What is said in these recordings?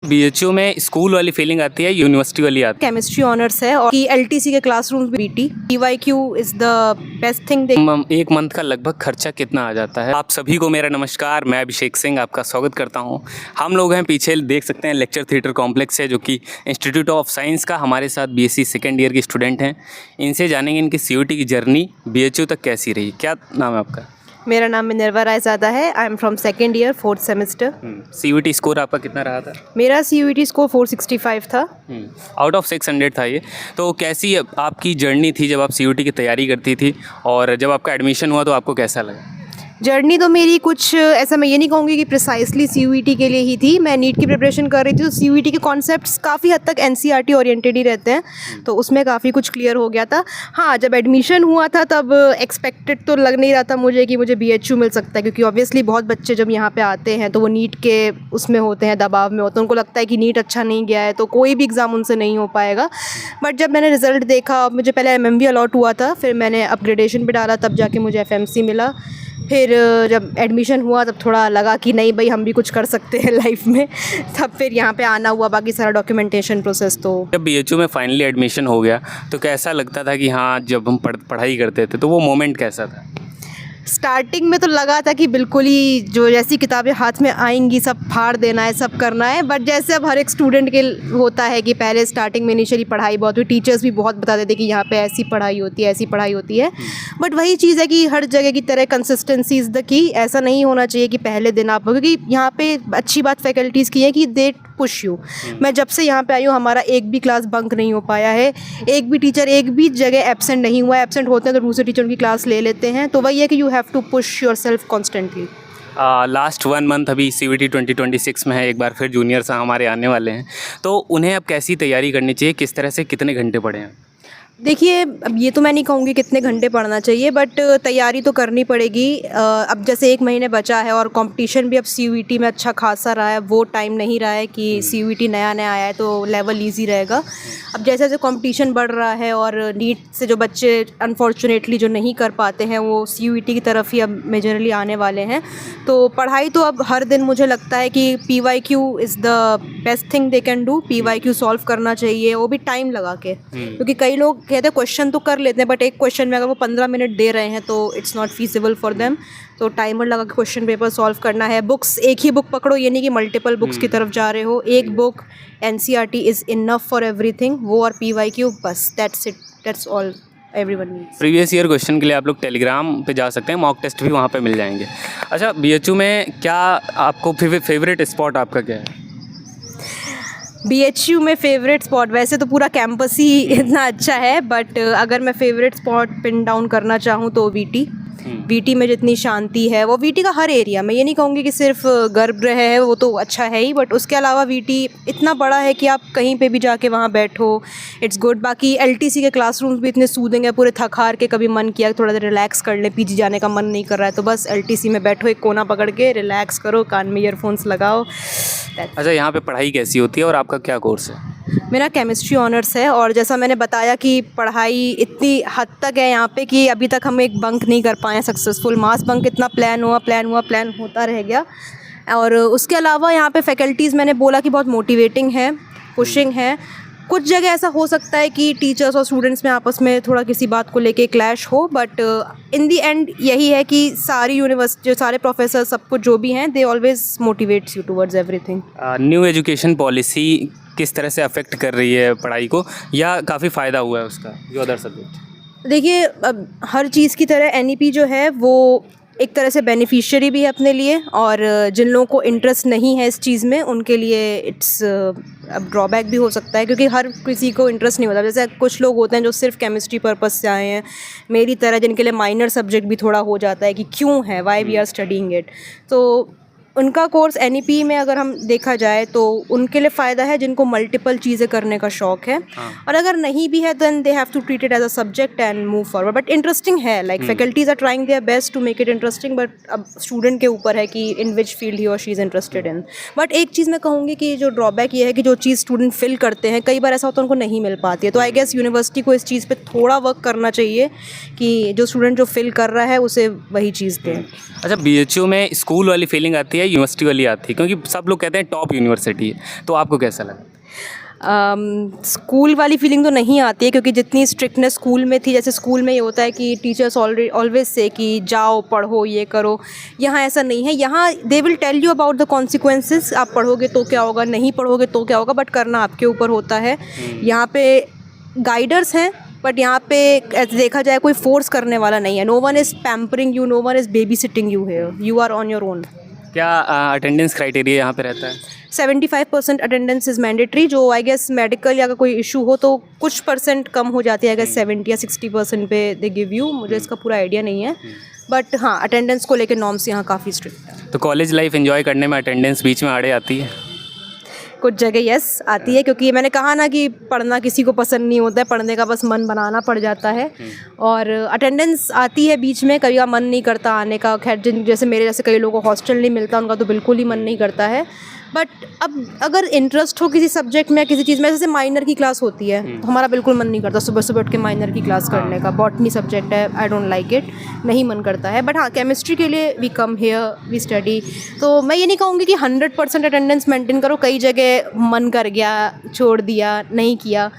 BHU में school वाली feeling आती है, यूनिवर्सिटी वाली आती केमिस्ट्री ऑनर्स है और एलटीसी के classroom BT PYQ is the best thing. है। एक मंथ का लगभग खर्चा कितना आ जाता है? आप सभी को मेरा नमस्कार, मैं अभिषेक सिंह आपका स्वागत करता हूं। हम लोग हैं पीछे देख सकते हैं लेक्चर थिएटर कॉम्प्लेक्स है, जो कि इंस्टीट्यूट ऑफ साइंस का। हमारे साथ बीएससी सेकेंड ईयर के स्टूडेंट हैं, इनसे जानेंगे इनकी सीयूटी की जर्नी बीएचयू तक कैसी रही। क्या नाम है आपका? मेरा नाम मिनरवा रायज़ादा है। I am from second year 4th semester. CUET score आपका कितना रहा था? मेरा सीयूटी स्कोर 465 था। आउट ऑफ 600 था ये। तो कैसी आपकी जर्नी थी जब आप सीयूटी की तैयारी करती थी, और जब आपका एडमिशन हुआ तो आपको कैसा लगा? जर्नी तो मेरी कुछ ऐसा मैं ये नहीं कहूँगी कि प्रिसाइसली सीयूईटी के लिए ही थी। मैं नीट की प्रिपरेशन कर रही थी, तो सीयूईटी के कॉन्सेप्ट्स काफ़ी हद तक एनसीईआरटी ओरिएंटेड ही रहते हैं, तो उसमें काफ़ी कुछ क्लियर हो गया था। हाँ, जब एडमिशन हुआ था तब एक्सपेक्टेड तो लग नहीं रहा था मुझे कि मुझे बीएचयू मिल सकता है, क्योंकि ऑब्वियसली बहुत बच्चे जब यहाँ पे आते हैं तो वो नीट के उसमें होते हैं, दबाव में होते हैं, उनको लगता है कि नीट अच्छा नहीं गया है तो कोई भी एग्ज़ाम उनसे नहीं हो पाएगा। बट जब मैंने रिज़ल्ट देखा, मुझे पहले एमएमवी अलॉट हुआ था, फिर मैंने अपग्रेडेशन पे डाला, तब जाके मुझे एफएमसी मिला। फिर जब एडमिशन हुआ तब थोड़ा लगा कि नहीं भाई, हम भी कुछ कर सकते हैं लाइफ में, तब फिर यहाँ पे आना हुआ। बाकी सारा डॉक्यूमेंटेशन प्रोसेस तो जब बीएचयू में फाइनली एडमिशन हो गया तो कैसा लगता था कि हाँ, जब हम पढ़ाई करते थे तो वो मोमेंट कैसा था? स्टार्टिंग में तो लगा था कि बिल्कुल ही जो जैसी किताबें हाथ में आएंगी सब फाड़ देना है, सब करना है। बट जैसे अब हर एक स्टूडेंट के होता है कि पहले स्टार्टिंग में इनिशियली पढ़ाई बहुत हुई, टीचर्स भी बहुत बताते थे कि यहाँ पे ऐसी पढ़ाई होती है, ऐसी पढ़ाई होती है। बट वही चीज़ है कि हर जगह की तरह कंसिस्टेंसी इज़ द की। ऐसा नहीं होना चाहिए कि पहले दिन आप, क्योंकि यहाँ पे अच्छी बात फैकल्टीज़ की है कि दे पुश यू। मैं जब से यहाँ पे आई हूँ, हमारा एक भी क्लास बंक नहीं हो पाया है, एक भी टीचर एक भी जगह एब्सेंट नहीं हुआ है। एब्सेंट होते हैं तो दूसरे टीचर उनकी क्लास ले लेते हैं। तो वही है कि you have to push yourself constantly. Last 1 month अभी सीयूटी 2026 में है, एक बार फिर जूनियर्स हमारे आने वाले हैं, तो उन्हें अब कैसी तैयारी करनी चाहिए, किस तरह से, कितने घंटे पढ़े हैं? देखिए, अब ये तो मैं नहीं कहूँगी कितने घंटे पढ़ना चाहिए, बट तैयारी तो करनी पड़ेगी। अब जैसे 1 महीने बचा है और कंपटीशन भी अब सीयूईटी में अच्छा खासा रहा है। वो टाइम नहीं रहा है कि सीयूईटी नया नया आया है तो लेवल इजी रहेगा। अब जैसे जैसे कंपटीशन बढ़ रहा है और नीट से जो बच्चे अनफॉर्चुनेटली जो नहीं कर पाते हैं वो सीयूईटी की तरफ ही अब मेजरली आने वाले हैं। तो पढ़ाई तो अब हर दिन मुझे लगता है कि PYQ is the best thing they can do. PYQ solve करना चाहिए, वो भी टाइम लगा के, क्योंकि कई लोग कहते हैं क्वेश्चन तो कर लेते हैं, बट एक क्वेश्चन में अगर वो 15 मिनट दे रहे हैं तो it's not feasible for them. तो टाइमर लगा के क्वेश्चन पेपर सॉल्व करना है। बुक्स एक ही बुक पकड़ो, ये नहीं कि मल्टीपल बुक्स की तरफ जा रहे हो। एक book NCERT is enough for everything, वो और पीवाईक्यू, बस that's it, that's all everyone needs. Previous year question के लिए आप लोग टेलीग्राम पे जा सकते हैं, मॉक टेस्ट भी वहाँ पे मिल जाएंगे। अच्छा, बीएचयू में क्या आपको फेवरेट स्पॉट आपका क्या है? बीएचयू में फ़ेवरेट स्पॉट, वैसे तो पूरा कैंपस ही इतना अच्छा है, बट अगर मैं फ़ेवरेट स्पॉट पिन डाउन करना चाहूँ तो वीटी। वीटी में जितनी शांति है, वो वीटी का हर एरिया, मैं ये नहीं कहूँगी कि सिर्फ गर्भगृह है, वो तो अच्छा है ही, बट उसके अलावा वीटी इतना बड़ा है कि आप कहीं पे भी जाके वहाँ बैठो, इट्स गुड। बाकी एलटीसी के क्लासरूम्स भी इतने सूदिंग है, पूरे थक हार के कभी मन किया थोड़ा देर रिलैक्स कर ले, पीजी जाने का मन नहीं कर रहा है तो बस एलटीसी में बैठो, एक कोना पकड़ के रिलैक्स करो, कान में ईयरफोन्स लगाओ। अच्छा, यहाँ पे पढ़ाई कैसी होती है और आपका क्या कोर्स है? मेरा केमिस्ट्री ऑनर्स है, और जैसा मैंने बताया कि पढ़ाई इतनी हद तक है यहाँ पे कि अभी तक हम एक बंक नहीं कर पाए सक्सेसफुल। मास बंक इतना प्लान होता रह गया। और उसके अलावा यहाँ पे फैकल्टीज़, मैंने बोला कि बहुत मोटिवेटिंग है, पुशिंग है। कुछ जगह ऐसा हो सकता है कि टीचर्स और स्टूडेंट्स में आपस में थोड़ा किसी बात को लेके क्लैश हो, बट इन दी एंड यही है कि सारी यूनिवर्सिटी, सारे प्रोफेसर, सब कुछ जो भी हैं, they always motivates you towards everything. New education policy किस तरह से अफेक्ट कर रही है पढ़ाई को, या काफ़ी फ़ायदा हुआ है उसका जो अदर सब्जेक्ट? देखिए, अब हर चीज़ की तरह एनईपी जो है वो एक तरह से बेनिफिशियरी भी है अपने लिए, और जिन लोगों को इंटरेस्ट नहीं है इस चीज़ में उनके लिए इट्स अब ड्रॉबैक भी हो सकता है, क्योंकि हर किसी को इंटरेस्ट नहीं होता। जैसे कुछ लोग होते हैं जो सिर्फ केमिस्ट्री पर्पस से आए हैं, मेरी तरह, जिनके लिए माइनर सब्जेक्ट भी थोड़ा हो जाता है कि क्यों है, why we are studying it. तो उनका कोर्स एनईपी में अगर हम देखा जाए तो उनके लिए फ़ायदा है जिनको मल्टीपल चीज़ें करने का शौक़ है। और अगर नहीं भी है then they have to treat it as a subject and move forward. But interesting है, like faculties are trying their best to make it interesting, but अब स्टूडेंट के ऊपर है कि इन विच फील्ड ही और she is interested in. But एक चीज़ मैं कहूँगी कि जो ड्रॉबैक ये है कि जो चीज़ स्टूडेंट फिल करते हैं कई बार ऐसा होता है उनको नहीं मिल पाती है। तो आई गेस यूनिवर्सिटी को इस चीज़ पर थोड़ा वर्क करना चाहिए कि जो स्टूडेंट जो फिल कर रहा है उसे वही चीज़ दें। अच्छा, बीएचयू में स्कूल वाली फीलिंग आती है, यूनिवर्सिटी वाली आती है, क्योंकि सब लोग कहते हैं टॉप यूनिवर्सिटी है, तो आपको कैसा लगा? स्कूल वाली फीलिंग तो नहीं आती है, क्योंकि जितनी स्ट्रिक्टनेस स्कूल में थी, जैसे स्कूल में ये होता है कि टीचर्स ऑलवेज से कि जाओ पढ़ो ये करो, यहाँ ऐसा नहीं है। यहाँ they will tell you about the consequences, आप पढ़ोगे तो क्या होगा, नहीं पढ़ोगे तो क्या होगा, बट करना आपके ऊपर होता है। यहाँ पे गाइडर्स हैं, बट यहाँ पे देखा जाए कोई फोर्स करने वाला नहीं है। No one is pampering you, no one is babysitting you here, you are on your own. क्या अटेंडेंस क्राइटेरिया यहाँ पे रहता है? 75% अटेंडेंस इज़ मैंडेटरी, जो आई गेस मेडिकल या कोई इशू हो तो कुछ परसेंट कम हो जाती है, आई गेस 70 या 60% पे दे गिव यू। मुझे इसका पूरा आइडिया नहीं है, बट हाँ अटेंडेंस को लेकर नॉर्म्स यहाँ काफ़ी स्ट्रिक्ट है। तो कॉलेज लाइफ एंजॉय करने में अटेंडेंस बीच में आड़े आती है? कुछ जगह यस आती है, क्योंकि मैंने कहा ना कि पढ़ना किसी को पसंद नहीं होता है, पढ़ने का बस मन बनाना पड़ जाता है, और अटेंडेंस आती है बीच में, कभी का मन नहीं करता आने का। खैर जैसे मेरे जैसे कई लोगों को हॉस्टल नहीं मिलता, उनका तो बिल्कुल ही मन नहीं करता है। बट अब अगर इंटरेस्ट हो किसी सब्जेक्ट में, किसी चीज़ में, जैसे माइनर की क्लास होती है तो हमारा बिल्कुल मन नहीं करता सुबह सुबह उठ के माइनर की क्लास करने का। बॉटनी सब्जेक्ट है, आई डोंट लाइक इट, नहीं मन करता है। बट हाँ केमिस्ट्री के लिए we come here, we study. तो मैं ये नहीं कहूँगी कि 100% अटेंडेंस मेंटेन करो, कई जगह मन कर गया, छोड़ दिया, नहीं किया।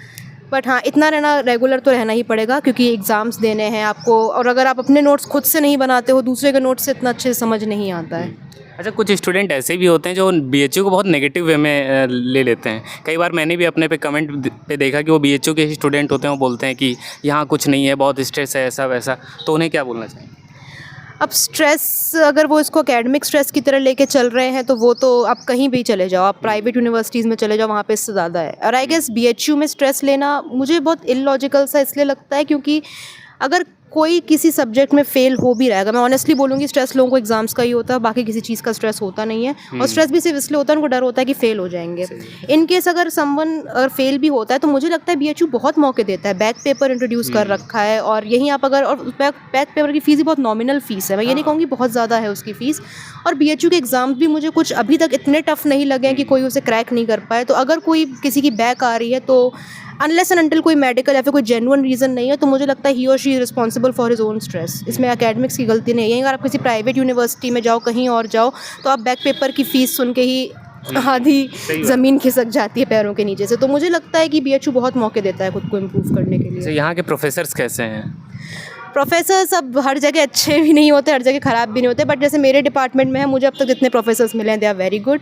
बट हाँ इतना रहना, रेगुलर तो रहना ही पड़ेगा, क्योंकि एग्ज़ाम्स देने हैं आपको, और अगर आप अपने नोट्स खुद से नहीं बनाते हो, दूसरे के नोट्स से इतना अच्छे से समझ नहीं आता है। अच्छा, कुछ स्टूडेंट ऐसे भी होते हैं जो बीएचयू को बहुत नेगेटिव वे में ले लेते हैं। कई बार मैंने भी अपने पे कमेंट पे देखा कि वो बीएचयू के ही स्टूडेंट होते हैं, वो बोलते हैं कि यहाँ कुछ नहीं है, बहुत स्ट्रेस है, ऐसा वैसा। तो उन्हें क्या बोलना चाहिए? अब स्ट्रेस अगर वो इसको एकेडमिक स्ट्रेस की तरह लेके चल रहे हैं तो वो तो आप कहीं भी चले जाओ, आप प्राइवेट यूनिवर्सिटीज़ में चले जाओ, वहाँ पे इससे ज़्यादा है। और आई गेस बीएचयू में स्ट्रेस लेना मुझे बहुत इलॉजिकल सा इसलिए लगता है, क्योंकि अगर कोई किसी सब्जेक्ट में फेल हो भी रहेगा, मैं ऑनेस्टली बोलूँगी स्ट्रेस लोगों को एग्जाम्स का ही होता है, बाकी किसी चीज़ का स्ट्रेस होता नहीं है। और स्ट्रेस भी सिर्फ इसलिए होता है, उनको डर होता है कि फेल हो जाएंगे। इन केस अगर समवन अगर फेल भी होता है तो मुझे लगता है बीएचयू बहुत मौके देता है, बैक पेपर इंट्रोड्यूस कर रखा है, और यहीं आप अगर, और बैक पेपर की फ़ीस भी बहुत नॉमिनल फ़ीस है, मैं ये नहीं कहूँगी बहुत ज़्यादा है उसकी फ़ीस। और बीएचयू के एग्ज़ाम्स भी मुझे कुछ अभी तक इतने टफ नहीं लगे हैं कि कोई उसे क्रैक नहीं कर पाए। तो अगर कोई किसी की बैक आ रही है तो अनलेस एंड अनटिल कोई मेडिकल या फिर कोई जेन्युइन रीज़न नहीं है, तो मुझे लगता है ही और she is responsible for his own stress. इसमें एकेडमिक्स की गलती नहीं है। अगर आप किसी प्राइवेट यूनिवर्सिटी में जाओ, कहीं और जाओ, तो आप बैक पेपर की फ़ीस सुन के ही आधी ज़मीन खिसक जाती है पैरों के नीचे से। तो मुझे लगता है कि बीएचयू बहुत मौके देता है खुद को इम्प्रूव करने के लिए। यहाँ के प्रोफेसर्स कैसे हैं? प्रोफेसर्स अब हर जगह अच्छे भी नहीं होते, हर जगह ख़राब भी नहीं होते, बट जैसे मेरे डिपार्टमेंट में है, मुझे अब तक जितने प्रोफेसर्स मिले हैं they are very good,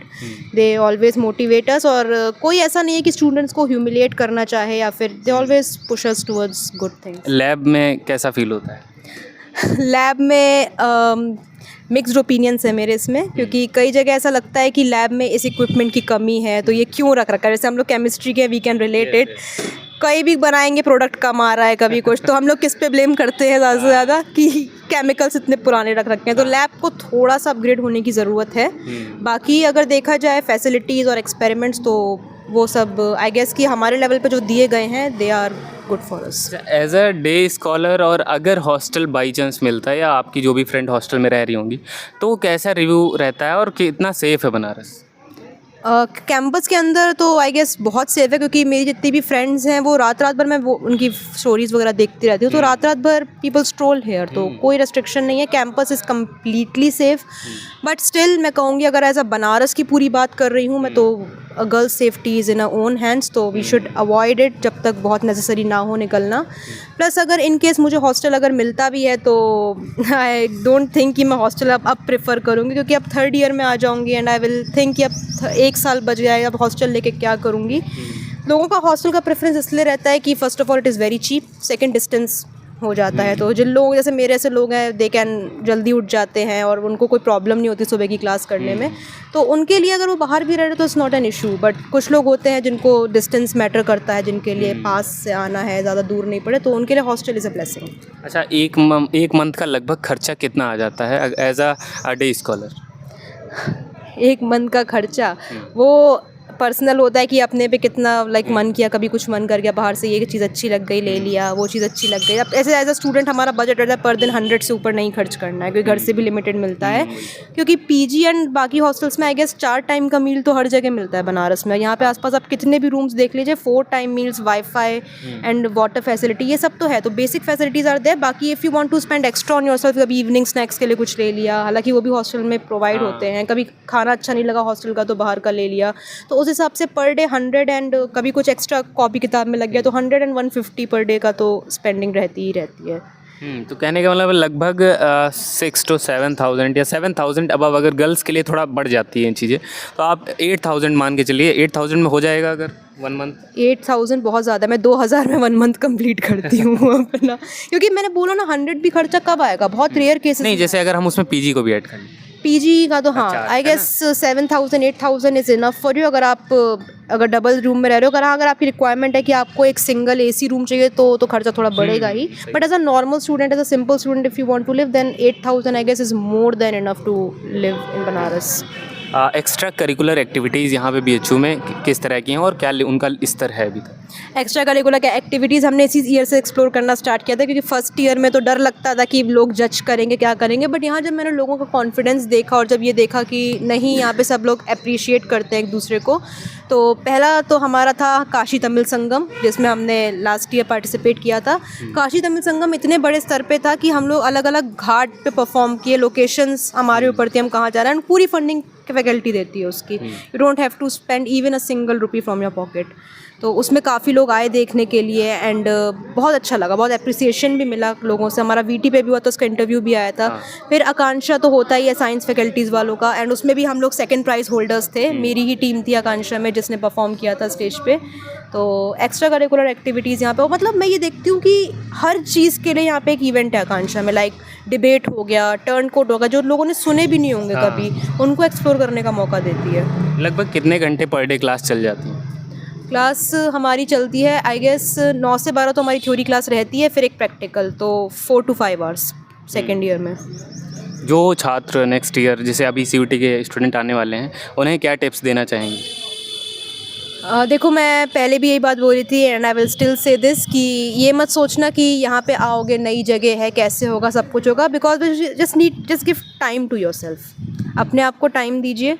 they always motivate us. और कोई ऐसा नहीं है कि स्टूडेंट्स को ह्यूमिलिएट करना चाहे, या फिर they always push us towards good things. Lab में कैसा फील होता है? लैब में मिक्स्ड ओपिनियंस है मेरे इसमें, क्योंकि कई जगह ऐसा लगता है कि लैब में इस इक्विपमेंट की कमी है तो ये क्यों रख रखा है। जैसे हम लोग केमिस्ट्री के, वी कैन रिलेट इट, कहीं भी बनाएंगे प्रोडक्ट कम आ रहा है कभी कुछ, तो हम लोग किस पे ब्लेम करते हैं ज़्यादा से ज़्यादा कि केमिकल्स इतने पुराने रख रखे हैं। तो लैब को थोड़ा सा अपग्रेड होने की ज़रूरत है। बाकी अगर देखा जाए फैसिलिटीज़ और एक्सपेरिमेंट्स तो वो सब आई गेस कि हमारे लेवल पे जो दिए गए हैं they are good for us. As a day scholar, और अगर हॉस्टल बाई चांस मिलता है, या आपकी जो भी फ्रेंड हॉस्टल में रह रही होंगी, तो कैसा रिव्यू रहता है और कितना सेफ़ है बनारस? कैंपस के अंदर तो आई गेस बहुत सेफ है, क्योंकि मेरी जितनी भी फ्रेंड्स हैं वो रात भर मैं वो उनकी स्टोरीज़ वगैरह देखती रहती हूँ, तो रात भर पीपल स्ट्रोल हेयर, तो कोई रेस्ट्रिक्शन नहीं है। Campus is completely safe. But still मैं कहूँगी अगर एज अ बनारस की पूरी बात कर रही हूँ मैं, तो girls safety is in a own hands, तो वी शुड अवॉइड इट जब तक बहुत नेसेसरी ना हो निकलना। प्लस अगर इन केस मुझे हॉस्टल अगर मिलता भी है तो आई डोंट थिंक कि मैं हॉस्टल अब प्रेफर करूँगी, क्योंकि अब 3rd ईयर में आ जाऊँगी एंड आई विल थिंक कि अब 1 साल बच गया है, अब हॉस्टल लेके क्या करूँगी। लोगों का हॉस्टल का प्रेफरेंस इसलिए रहता है कि first of all it is very cheap, second distance हो जाता है, तो जिन लोग जैसे मेरे ऐसे लोग हैं दे कैन जल्दी उठ जाते हैं और उनको कोई प्रॉब्लम नहीं होती सुबह की क्लास करने में, तो उनके लिए अगर वो बाहर भी रह रहे तो it's not an issue. But कुछ लोग होते हैं जिनको डिस्टेंस मैटर करता है, जिनके लिए पास से आना है, ज़्यादा दूर नहीं पड़े, तो उनके लिए हॉस्टल इज़ अ ब्लेसिंग। अच्छा, एक मंथ का लगभग खर्चा कितना आ जाता है एज अ डे स्कॉलर? एक मंथ का खर्चा वो पर्सनल होता है कि अपने पे कितना लाइक मन किया, कभी कुछ मन कर गया बाहर से, ये चीज़ अच्छी लग गई ले लिया, वो चीज़ अच्छी लग गई। अब ऐसे एज अ स्टूडेंट हमारा बजट रहता है पर दिन 100 से ऊपर नहीं खर्च करना है, क्योंकि घर से भी लिमिटेड मिलता है। क्योंकि पीजी एंड बाकी हॉस्टल्स में आई गेस 4 टाइम का मील तो हर जगह मिलता है बनारस में। यहाँ पे आसपास आप कितने भी रूम्स देख लीजिए, 4 time meals, wifi and water facility, ये सब तो है। तो बेसिक फैसिलिटीज़ आर देयर। बाकी if you want to spend extra on yourself, कभी इवनिंग स्नैक्स के लिए कुछ ले लिया, हालांकि वो भी हॉस्टल में प्रोवाइड होते हैं। कभी खाना अच्छा नहीं लगा हॉस्टल का तो बाहर का ले लिया। तो उस हिसाब से पर डे 100 एंड कभी कुछ एक्स्ट्रा कॉपी किताब में लग गया तो 100 एंड 150 पर डे का तो स्पेंडिंग रहती ही रहती है। तो कहने का मतलब लगभग 6 to 7,000 या 7,000 अब अगर गर्ल्स के लिए थोड़ा बढ़ जाती हैं चीज़ें, तो आप 8,000 मान के चलिए। 8,000 में हो जाएगा अगर 1 मंथ? 8,000 बहुत ज़्यादा, मैं 2,000 में 1 मंथ कंप्लीट करती हूँ अपना। क्योंकि मैंने बोला ना 100 भी खर्चा कब आएगा, बहुत रेयर केसेस। नहीं, जैसे अगर हम उसमें पीजी को भी ऐड कर लें, पीजी का तो हाँ I guess 7,000 8,000 is enough for you. अगर डबल रूम में रह रहे हो, अगर आपकी रिक्वायरमेंट है कि आपको एक सिंगल एसी रूम चाहिए तो खर्चा थोड़ा बढ़ेगा ही। But as a normal student, as a simple student, if you want to live then 8,000 I guess is more than enough to live in Banaras. Extra curricular activities यहाँ पे बीएचयू में किस तरह की हैं और क्या उनका स्तर है अभी तक? एक्स्ट्रा करिकुलर एक्टिविटीज़ हमने इसी ईयर से एक्सप्लोर करना स्टार्ट किया था, क्योंकि फर्स्ट ईयर में तो डर लगता था कि लोग जज करेंगे, क्या करेंगे। बट यहाँ जब मैंने लोगों का कॉन्फिडेंस देखा और जब ये देखा कि नहीं, यहाँ पे सब लोग अप्रिशिएट करते हैं एक दूसरे को, तो पहला तो हमारा था काशी तमिल संगम, जिसमें हमने लास्ट ईयर पार्टिसिपेट किया था। काशी तमिल संगम इतने बड़े स्तर पे था कि हम लोग अलग अलग घाट पे परफॉर्म किए, लोकेशंस हमारे ऊपर थी हम कहाँ जा रहे हैं, पूरी फंडिंग फैकल्टी देती है उसकी। You don't have to spend even a single rupee from your pocket. तो उसमें काफ़ी लोग आए देखने के लिए एंड बहुत अच्छा लगा, बहुत अप्रिसिएशन भी मिला लोगों से। हमारा वीटी पे भी हुआ था, उसका इंटरव्यू भी आया था। फिर आकांक्षा तो होता ही है साइंस फैकल्टीज़ वालों का, एंड उसमें भी हम लोग सेकंड प्राइज़ होल्डर्स थे। मेरी ही टीम थी आकांक्षा में जिसने परफॉर्म किया था स्टेज पे। तो एक्स्ट्रा करिकुलर एक्टिविटीज़ यहाँ पे, मतलब मैं ये देखती हूँ कि हर चीज़ के लिए यहाँ पे एक इवेंट है आकांक्षा में। लाइक डिबेट हो गया, टर्न कोट होगा, जो लोगों ने सुने भी नहीं होंगे कभी, उनको एक्सप्लोर करने का मौका देती है। लगभग कितने घंटे पर डे क्लास चल जाती है? क्लास हमारी चलती है आई गेस 9 से 12 तो हमारी थ्योरी क्लास रहती है, फिर एक प्रैक्टिकल, तो 4 to 5 आवर्स सेकेंड ईयर में। जो छात्र नेक्स्ट ईयर जैसे अभी सीयूटी के स्टूडेंट आने वाले हैं, उन्हें क्या टिप्स देना चाहेंगे? देखो, मैं पहले भी यही बात बोल रही थी and I will still say this कि ये मत सोचना कि यहाँ पे आओगे नई जगह है कैसे होगा सब कुछ होगा, because just give time to yourself. अपने आप को टाइम दीजिए।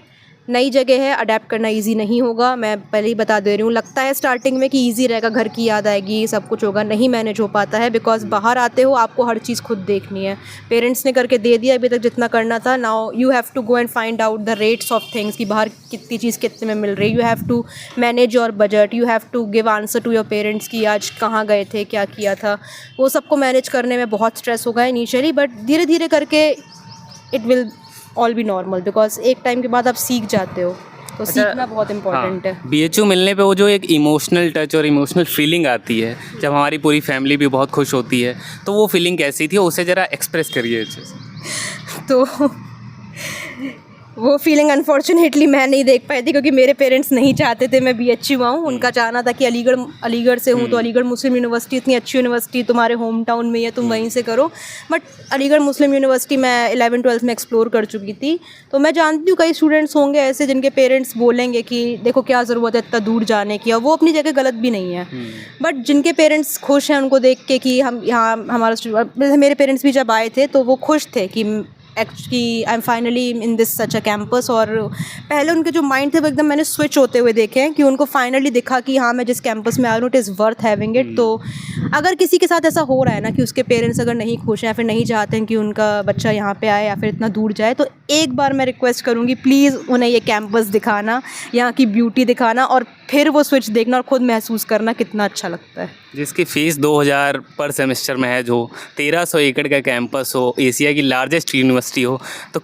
नई जगह है, अडेप्ट करना इजी नहीं होगा, मैं पहले ही बता दे रही हूँ। लगता है स्टार्टिंग में कि इजी रहेगा, घर की याद आएगी, सब कुछ होगा, नहीं मैनेज हो पाता है, बिकॉज बाहर आते हो आपको हर चीज़ खुद देखनी है। पेरेंट्स ने करके दे दिया अभी तक जितना करना था, now you have to go and find out the rates of things कि बाहर कितनी चीज़ कितने में मिल रही है। You have to manage your budget, you have to give answer to your parents कि आज कहाँ गए थे, क्या किया था। वो सबको मैनेज करने में बहुत स्ट्रेस होगा इनिशियली, बट धीरे धीरे करके it will all B normal, because एक टाइम के बाद आप सीख जाते हो। तो सीखना बहुत इंपॉर्टेंट है। बीएचयू मिलने पे वो जो एक इमोशनल टच और इमोशनल फीलिंग आती है, जब हमारी पूरी फैमिली भी बहुत खुश होती है, तो वो फीलिंग कैसी थी, उसे ज़रा एक्सप्रेस करिए अच्छे से। तो वो फीलिंग अनफॉर्चुनेटली मैं नहीं देख पाई थी, क्योंकि मेरे पेरेंट्स नहीं चाहते थे मैं बीएचयू आऊँ। उनका चाहना था कि अलीगढ़ से हूँ तो अलीगढ़ मुस्लिम यूनिवर्सिटी इतनी अच्छी यूनिवर्सिटी तुम्हारे होम टाउन में है, तुम वहीं से करो। बट अलीगढ़ मुस्लिम यूनिवर्सिटी मैं 11th-12th में एक्सप्लोर कर चुकी थी। तो मैं जानती हूँ कई स्टूडेंट्स होंगे ऐसे जिनके पेरेंट्स बोलेंगे कि देखो क्या ज़रूरत है इतना दूर जाने की, और वो अपनी जगह गलत भी नहीं है। बट जिनके पेरेंट्स खुश हैं उनको देख के कि हम यहाँ हमारा, मेरे पेरेंट्स भी जब आए थे तो वो खुश थे कि actually I am finally in this such a campus. और पहले उनके जो माइंड थे वो एकदम मैंने स्विच होते हुए देखे हैं कि उनको फाइनली दिखा कि हाँ मैं जिस कैंपस में आ रही हूँ it is worth having it. तो अगर किसी के साथ ऐसा हो रहा है ना कि उसके पेरेंट्स अगर नहीं खुश हैं या फिर नहीं चाहते हैं कि उनका बच्चा यहाँ पे आए या फिर इतना दूर जाए, तो एक बार मैं रिक्वेस्ट करूँगी प्लीज़ उन्हें ये कैंपस दिखाना, यहाँ की ब्यूटी दिखाना, और फिर वो स्विच देखना और ख़ुद महसूस करना कितना अच्छा लगता है। जिसकी फ़ीस 2,000 पर सेमेस्टर में है, जो 1300 एकड़ का कैंपस हो, एशिया की लार्जेस्ट यूनिवर्सिटी हो, तो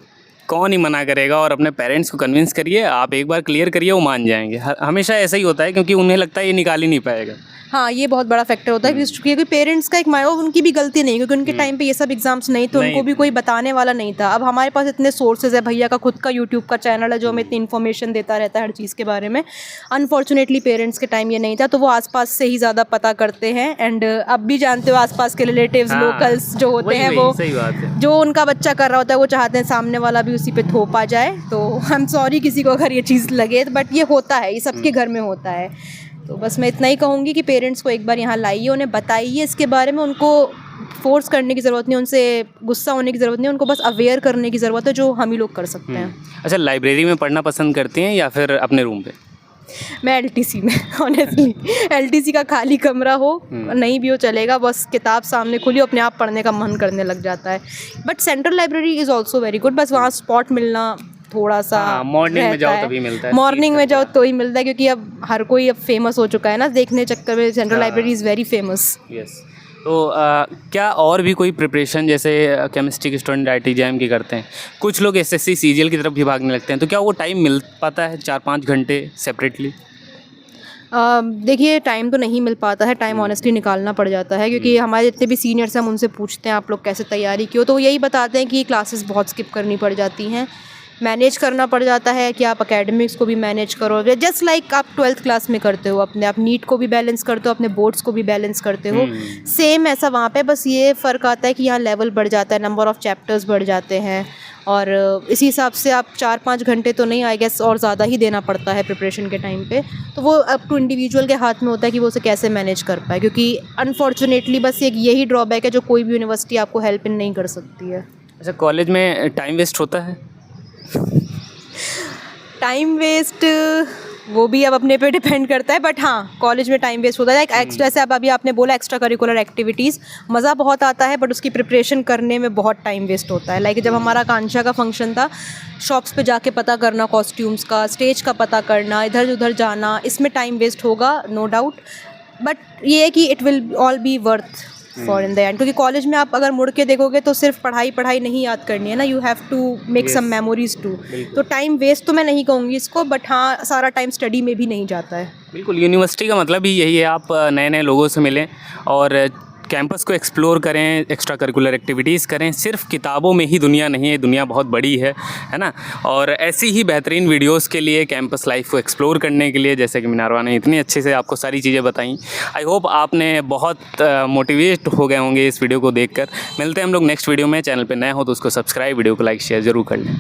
कौन ही मना करेगा। और अपने पेरेंट्स को कन्विंस करिए, आप एक बार क्लियर करिए, वो मान जाएंगे। हमेशा ऐसा ही होता है, क्योंकि उन्हें लगता है ये निकाल ही नहीं पाएगा। हाँ, ये बहुत बड़ा फैक्टर होता है क्योंकि पेरेंट्स का एक माइंड, उनकी भी गलती नहीं, क्योंकि उनके टाइम पे ये सब एग्जाम्स नहीं थे, उनको भी कोई बताने वाला नहीं था। अब हमारे पास इतने सोर्सेज है, भैया का खुद का यूट्यूब का चैनल है जो हमें इतनी इन्फॉर्मेशन देता रहता है हर चीज़ के बारे में। अनफॉर्चुनेटली पेरेंट्स के टाइम ये नहीं था, तो वो आसपास से ही ज़्यादा पता करते हैं। एंड अब भी जानते हो आसपास के रिलेटिव्स, लोकल्स जो होते हैं, वो सही बात है, जो उनका बच्चा कर रहा होता है वो चाहते हैं सामने वाला भी उसी पे थोप आ जाए। तो आई एम सॉरी किसी को अगर ये चीज़ लगे, बट ये होता है, ये सबके घर में होता है। तो बस मैं इतना ही कहूँगी कि पेरेंट्स को एक बार यहाँ लाइए, उन्हें बताइए इसके बारे में, उनको फोर्स करने की ज़रूरत नहीं, उनसे गुस्सा होने की ज़रूरत नहीं, उनको बस अवेयर करने की ज़रूरत है, जो हम ही लोग कर सकते हैं। अच्छा, लाइब्रेरी में पढ़ना पसंद करती हैं या फिर अपने रूम पे? मैं एलटीसी में ऑनेस्टली एलटीसी का खाली कमरा हो, नहीं भी हो चलेगा, बस किताब सामने खुली अपने आप पढ़ने का मन करने लग जाता है। But central library is also very good, बस वहाँ स्पॉट मिलना थोड़ा सा मॉर्निंग में जाओ तभी मिलता है, मॉर्निंग में जाओ तो ही मिलता है, क्योंकि अब हर कोई अब फेमस हो चुका है ना, देखने चक्कर में central library is very famous. Yes. तो क्या और भी कोई प्रिपरेशन, जैसे केमिस्ट्री के स्टूडेंट IIT JAM की करते हैं, कुछ लोग SSC CGL की तरफ भी भागने लगते हैं, तो क्या वो टाइम मिल पाता है 4-5 घंटे सेपरेटली? देखिए, टाइम तो नहीं मिल पाता है, टाइम ऑनेस्टली निकालना पड़ जाता है, क्योंकि हमारे जितने भी सीनियर्स हैं हम उनसे पूछते हैं आप लोग कैसे तैयारी की हो, तो वो यही बताते हैं कि क्लासेस बहुत स्किप करनी पड़ जाती हैं, मैनेज करना पड़ जाता है कि आप एकेडमिक्स को भी मैनेज करो, जस्ट लाइक आप 12th क्लास में करते हो, अपने आप नीट को भी बैलेंस करते हो, अपने बोर्ड्स को भी बैलेंस करते हो, सेम ऐसा वहाँ पे, बस ये फ़र्क आता है कि यहाँ लेवल बढ़ जाता है, नंबर ऑफ़ चैप्टर्स बढ़ जाते हैं, और इसी हिसाब से आप 4-5 घंटे तो नहीं, आई गेस और ज़्यादा ही देना पड़ता है प्रिपरेशन के टाइम पे। तो वो अप टू इंडिविजुअल के हाथ में होता है कि वो उसे कैसे मैनेज कर पाए, क्योंकि अनफॉर्चुनेटली बस एक यही ड्रॉबैक है जो कोई भी यूनिवर्सिटी आपको हेल्प इन नहीं कर सकती है। अच्छा, कॉलेज में टाइम वेस्ट होता है? टाइम वेस्ट वो भी अब अपने पे डिपेंड करता है, बट हाँ, कॉलेज में टाइम वेस्ट होता है। लाइक जैसे अब अभी आपने बोला एक्स्ट्रा करिकुलर एक्टिविटीज़, मज़ा बहुत आता है, बट उसकी प्रिपरेशन करने में बहुत टाइम वेस्ट होता है। लाइक जब हमारा आकांक्षा का फंक्शन था, शॉप्स पे जाके पता करना कॉस्ट्यूम्स का, स्टेज का पता करना, इधर उधर जाना, इसमें टाइम वेस्ट होगा नो डाउट, बट ये है कि it will all B worth for in the end, क्योंकि कॉलेज में आप अगर मुड़ के देखोगे तो सिर्फ पढ़ाई नहीं याद करनी है ना, you have to make some memories too. तो टाइम वेस्ट तो मैं नहीं कहूँगी इसको, बट हाँ, सारा टाइम स्टडी में भी नहीं जाता है। बिल्कुल, यूनिवर्सिटी का मतलब ही यही है, आप नए नए लोगों से मिलें और कैंपस को एक्सप्लोर करें, एक्स्ट्रा करिकुलर एक्टिविटीज़ करें। सिर्फ किताबों में ही दुनिया नहीं है, दुनिया बहुत बड़ी है ना। और ऐसी ही बेहतरीन वीडियोस के लिए, कैंपस लाइफ को एक्सप्लोर करने के लिए, जैसे कि मिनारवा ने इतनी अच्छे से आपको सारी चीज़ें बताई, आई होप आपने बहुत मोटिवेट हो गए होंगे इस वीडियो को देखकर। मिलते हैं हम लोग नेक्स्ट वीडियो में। चैनल पर नए हो तो उसको सब्सक्राइब, वीडियो को लाइक शेयर ज़रूर कर लें।